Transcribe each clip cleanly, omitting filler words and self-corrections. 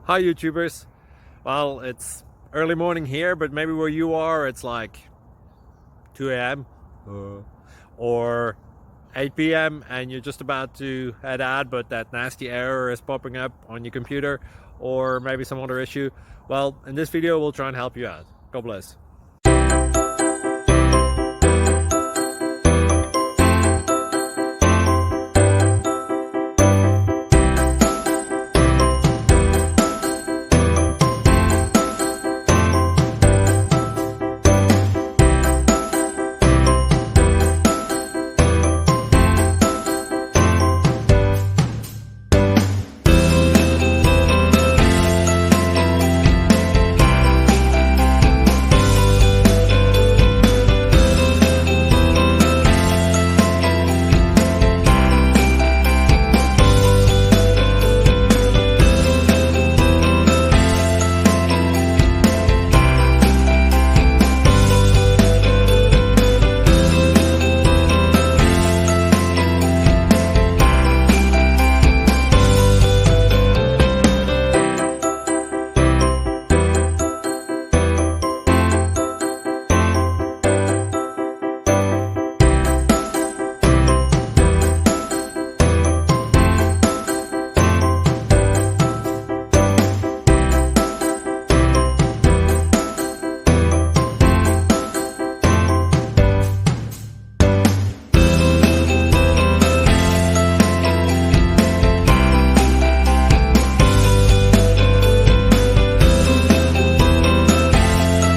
Hi YouTubers. Well, it's early morning here, but maybe where you are it's like 2 a.m. or 8 p.m. and you're just about to head out, but that nasty error is popping up on your computer, or maybe some other issue. Well, in this video we'll try and help you out. God bless.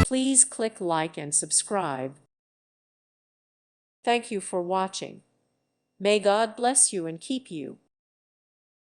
Please click like and subscribe. Thank you for watching. May God bless you and keep you.